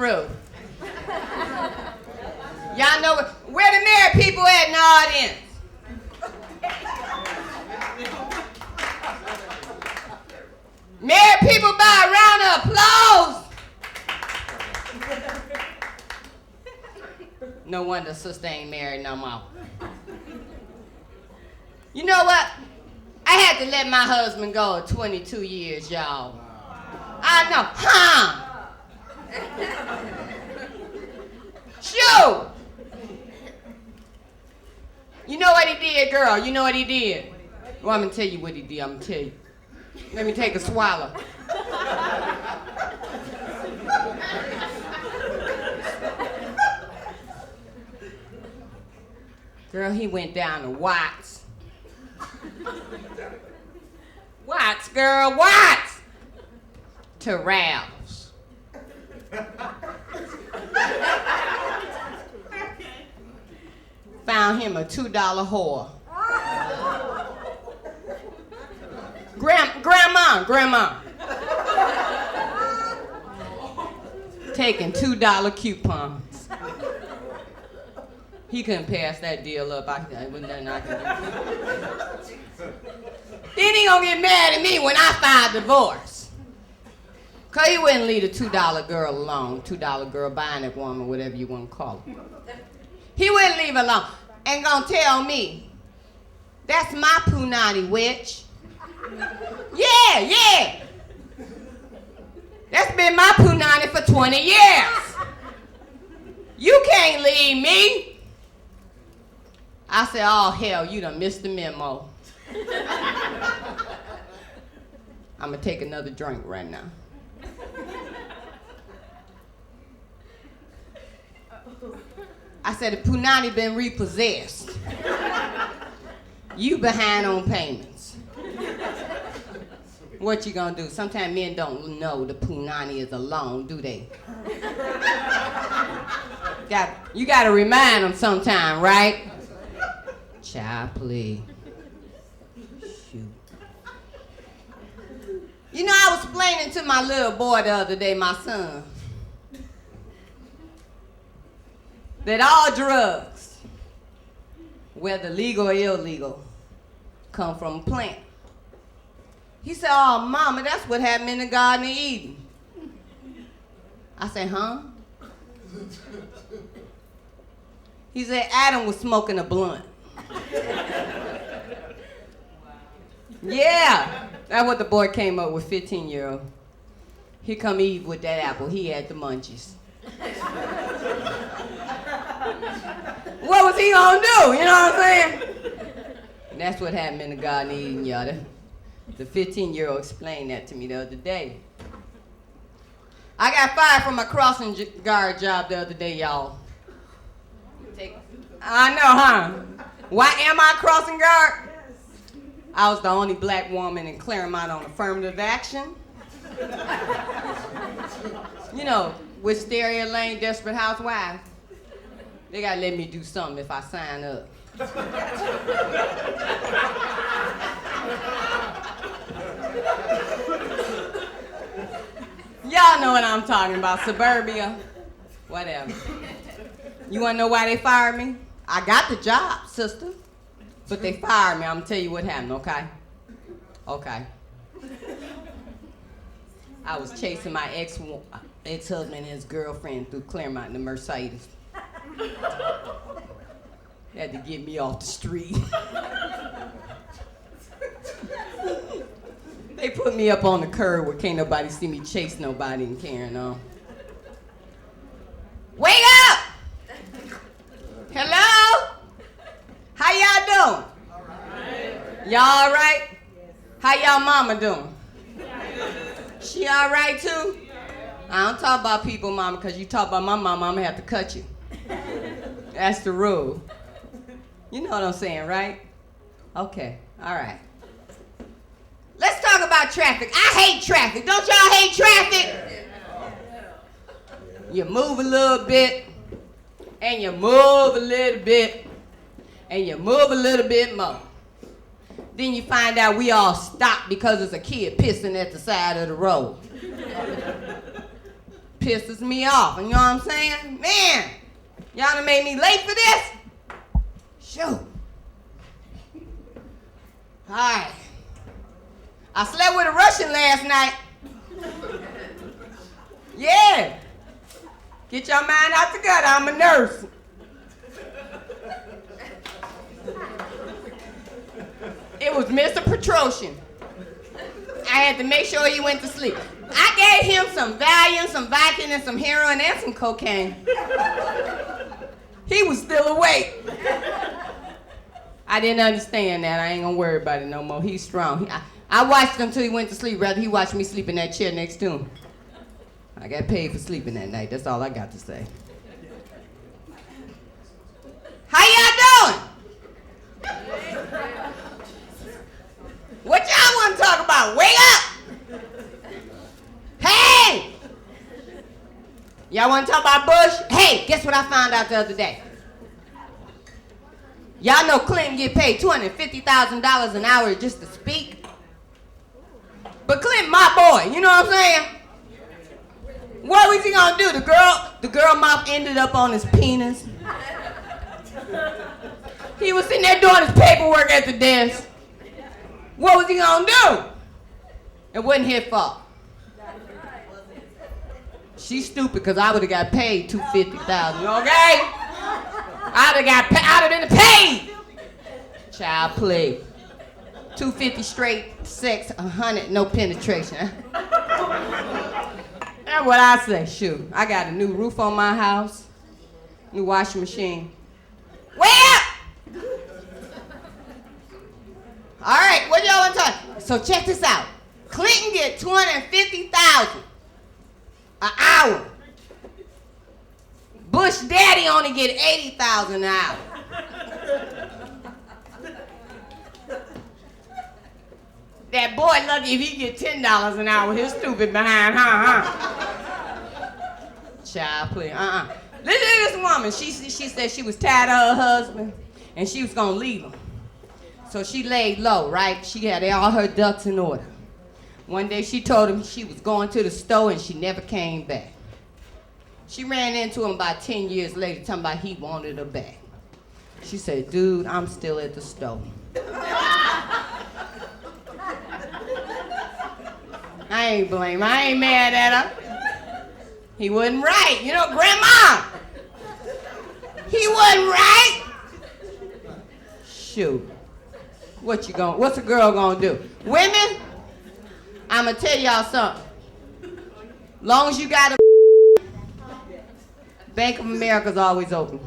roof. Y'all know where the married people at in the audience? Married people by a round of applause. No wonder sister ain't married no more. You know what? I had to let my husband go at 22 years, y'all. I know, huh? Shoot! You know what he did, girl? You know what he did? Well, I'm gonna tell you what he did. I'm gonna tell you. Let me take a swallow. Girl, he went down to Watts. Watts, girl, Watts! To Ralph's. Found him a $2 whore. Grandma. Taking $2 coupons. He couldn't pass that deal up. It wasn't nothing I could do. Then he gonna get mad at me when I file divorce. Cause he wouldn't leave a $2 girl alone. $2 girl, bionic woman, whatever you want to call her. He wouldn't leave her alone. And gonna tell me, that's my Poonany witch. Yeah. That's been my Poonany for 20 years. You can't leave me. I said, oh hell, you done missed the memo. I'm gonna take another drink right now. I said, the Poonany been repossessed. You behind on payments. What you gonna do? Sometimes men don't know the Poonany is alone, do they? You gotta remind them sometime, right? Child, please. Shoot. You know, I was explaining to my little boy the other day, my son, that all drugs, whether legal or illegal, come from a plant. He said, oh, Mama, that's what happened in the Garden of Eden. I said, huh? He said, Adam was smoking a blunt. Yeah, that's what the boy came up with, 15-year-old. Here come Eve with that apple. He had the munchies. What was he gonna do? You know what I'm saying? And that's what happened in the Garden of Eden, y'all. The 15-year-old explained that to me the other day. I got fired from my crossing guard job the other day, y'all. I know, huh? Why am I crossing guard? I was the only black woman in Claremont on affirmative action. You know, Wisteria Lane, Desperate Housewives. They gotta let me do something if I sign up. Y'all know what I'm talking about, suburbia, whatever. You wanna know why they fired me? I got the job, sister, but they fired me. I'm gonna tell you what happened, okay? Okay. I was chasing my ex-husband and his girlfriend through Claremont in the Mercedes. Had to get me off the street. They put me up on the curb where can't nobody see me chase nobody and carrying on. Wake up! Hello? How y'all doing? All right. Y'all all right? How y'all mama doing? She all right too? I don't talk about people, mama, because you talk about my mama, I'm gonna have to cut you. That's the rule. You know what I'm saying, right? Okay, all right. Let's talk about traffic. I hate traffic. Don't y'all hate traffic? You move a little bit, and you move a little bit, and you move a little bit more. Then you find out we all stopped because there's a kid pissing at the side of the road. pisses me off. You know what I'm saying? Man, y'all done made me late for this? Shoot. All right. I slept with a Russian last night. Yeah. Get your mind out the gutter. I'm a nurse. It was Mr. Petrosian. I had to make sure he went to sleep. I gave him some Valium, some Vicodin, and some heroin, and some cocaine. He was still awake. I didn't understand that. I ain't gonna worry about it no more. He's strong. I watched him till he went to sleep. Rather, he watched me sleep in that chair next to him. I got paid for sleeping that night. That's all I got to say. How y'all doing? What y'all want to talk about? Wake up! Hey! Y'all want to talk about Bush? Hey, guess what I found out the other day? Y'all know Clinton get paid $250,000 an hour just to speak? But Clinton, my boy, you know what I'm saying? What was he gonna do? The girl mouth ended up on his penis. He was sitting there doing his paperwork at the desk. What was he gonna do? It wasn't his fault. She's stupid because I would have got paid $250,000, okay? I'd have been paid. Child play. $250 straight sex, $100 no penetration. That's what I say. Shoot, I got a new roof on my house, new washing machine. Way up! All right, what y'all want to talk? So check this out. Clinton get $250,000 an hour. Bush daddy only get $80,000 an hour. That boy lucky if he get $10 an hour. His stupid behind, Child play, Listen to this woman. She said she was tired of her husband and she was gonna leave him. So she laid low, right? She had all her ducks in order. One day she told him she was going to the store and she never came back. She ran into him about 10 years later, talking about he wanted her back. She said, dude, I'm still at the store. I ain't blame her. I ain't mad at her. He wasn't right. You know, Grandma, he wasn't right. Shoot. What's a girl gonna do? Women, I'ma tell y'all something. Long as you got a Bank of America's always open.